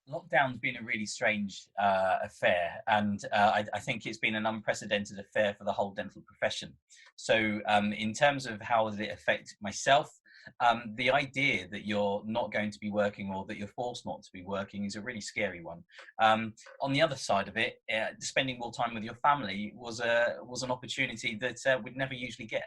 Lockdown's been a really strange affair, and I think it's been an unprecedented affair for the whole dental profession. So, in terms of how does it affect myself, the idea that you're not going to be working or that you're forced not to be working is a really scary one. On the other side of it, spending more time with your family was an opportunity that we'd never usually get.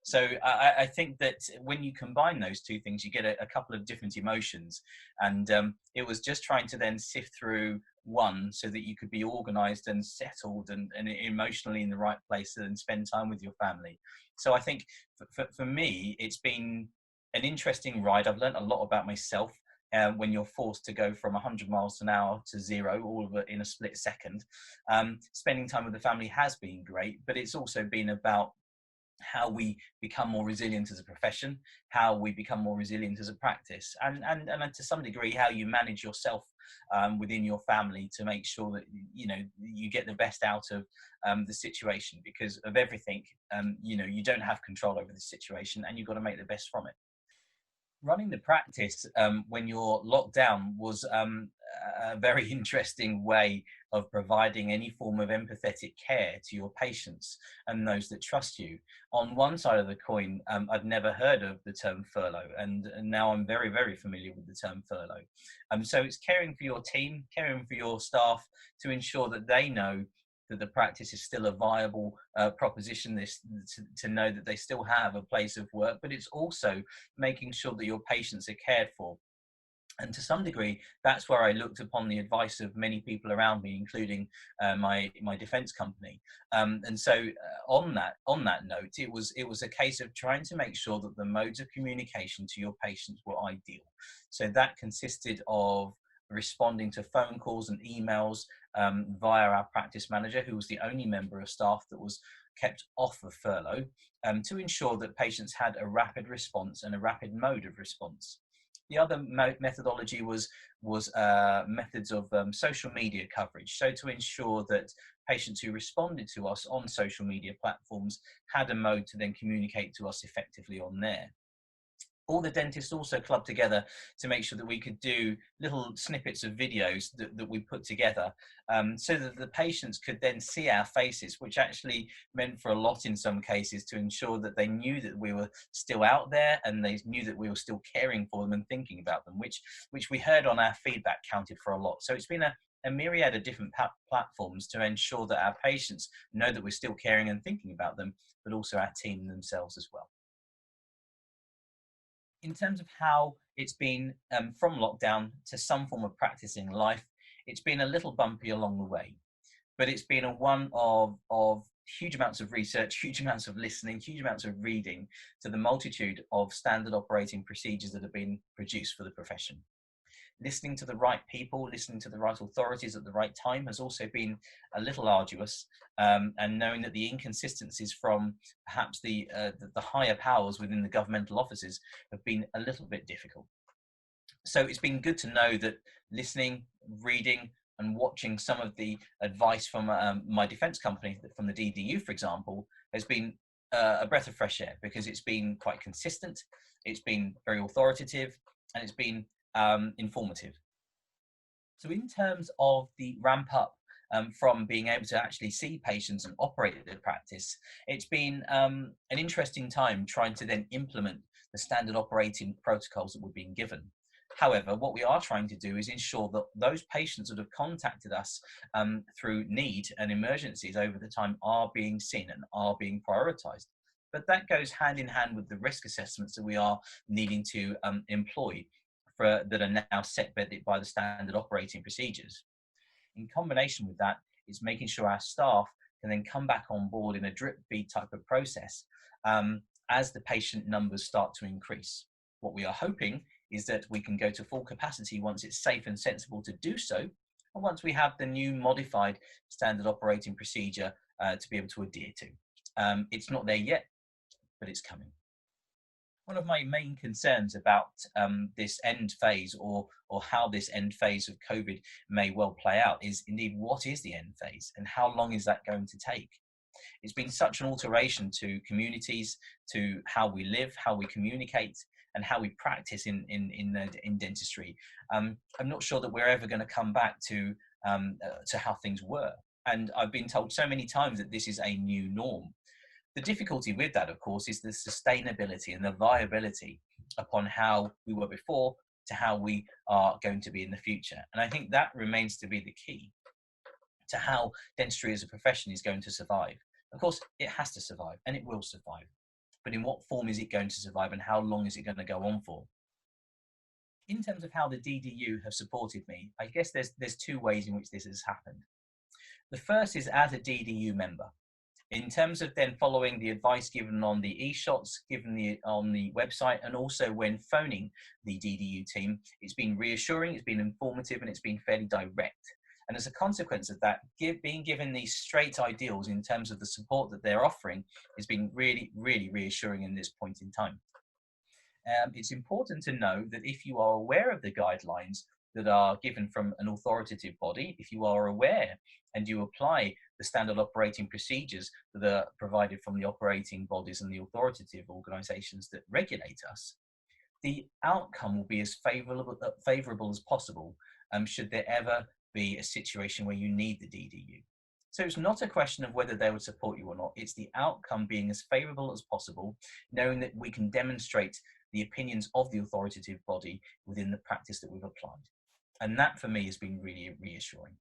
So I think that when you combine those two things, you get a couple of different emotions. And it was just trying to then sift through one so that you could be organized and settled and emotionally in the right place and spend time with your family. So I think for me, it's been an interesting ride. I've learned a lot about myself. When you're forced to go from 100 miles an hour to zero, all of it in a split second. Spending time with the family has been great, but it's also been about how we become more resilient as a profession, how we become more resilient as a practice, and to some degree how you manage yourself within your family to make sure that you get the best out of the situation, because of everything. You don't have control over the situation, and you've got to make the best from it. Running the practice when you're locked down was a very interesting way of providing any form of empathetic care to your patients and those that trust you. On one side of the coin, I'd never heard of the term furlough, and now I'm very, very familiar with the term furlough. So it's caring for your team, caring for your staff to ensure that they know that the practice is still a viable proposition, to know that they still have a place of work, but it's also making sure that your patients are cared for. And to some degree, that's where I looked upon the advice of many people around me, including my defence company. And so, on that note, it was a case of trying to make sure that the modes of communication to your patients were ideal. So that consisted of responding to phone calls and emails via our practice manager, who was the only member of staff that was kept off of furlough, to ensure that patients had a rapid response and a rapid mode of response. The other methodology was methods of social media coverage. So to ensure that patients who responded to us on social media platforms had a mode to then communicate to us effectively on there. All the dentists also clubbed together to make sure that we could do little snippets of videos that we put together, so that the patients could then see our faces, which actually meant for a lot in some cases to ensure that they knew that we were still out there and they knew that we were still caring for them and thinking about them, which we heard on our feedback counted for a lot. So it's been a myriad of different platforms to ensure that our patients know that we're still caring and thinking about them, but also our team themselves as well. In terms of how it's been from lockdown to some form of practicing life, it's been a little bumpy along the way, but it's been a one of huge amounts of research, huge amounts of listening, huge amounts of reading to the multitude of standard operating procedures that have been produced for the profession. Listening to the right people, listening to the right authorities at the right time has also been a little arduous, and knowing that the inconsistencies from perhaps the higher powers within the governmental offices have been a little bit difficult. So it's been good to know that listening, reading, and watching some of the advice from my defence company, from the DDU, for example, has been a breath of fresh air, because it's been quite consistent, it's been very authoritative, and it's been informative. So in terms of the ramp up from being able to actually see patients and operate their practice, it's been an interesting time trying to then implement the standard operating protocols that were being given. However, what we are trying to do is ensure that those patients that have contacted us through need and emergencies over the time are being seen and are being prioritised. But that goes hand in hand with the risk assessments that we are needing to employ that are now set by the standard operating procedures. In combination with that, it's making sure our staff can then come back on board in a drip feed type of process as the patient numbers start to increase. What we are hoping is that we can go to full capacity once it's safe and sensible to do so, and once we have the new modified standard operating procedure to be able to adhere to. It's not there yet, but it's coming. One of my main concerns about this end phase, or how this end phase of COVID may well play out, is indeed what is the end phase and how long is that going to take? It's been such an alteration to communities, to how we live, how we communicate, and how we practice in dentistry, I'm not sure that we're ever going to come back to how things were. And I've been told so many times that this is a new norm. The difficulty with that, of course, is the sustainability and the viability upon how we were before to how we are going to be in the future. And I think that remains to be the key to how dentistry as a profession is going to survive. Of course, it has to survive, and it will survive. But in what form is it going to survive, and how long is it going to go on for? In terms of how the DDU have supported me, I guess there's two ways in which this has happened. The first is as a DDU member. In terms of then following the advice given on the e-shots, given on the website, and also when phoning the DDU team, it's been reassuring, it's been informative, and it's been fairly direct. And as a consequence of that, being given these straight ideals in terms of the support that they're offering has been really, really reassuring in this point in time. It's important to know that if you are aware of the guidelines that are given from an authoritative body, if you are aware and you apply the standard operating procedures that are provided from the operating bodies and the authoritative organizations that regulate us, the outcome will be as favorable as possible, should there ever be a situation where you need the DDU. So it's not a question of whether they would support you or not, it's the outcome being as favorable as possible, knowing that we can demonstrate the opinions of the authoritative body within the practice that we've applied. And that for me has been really reassuring.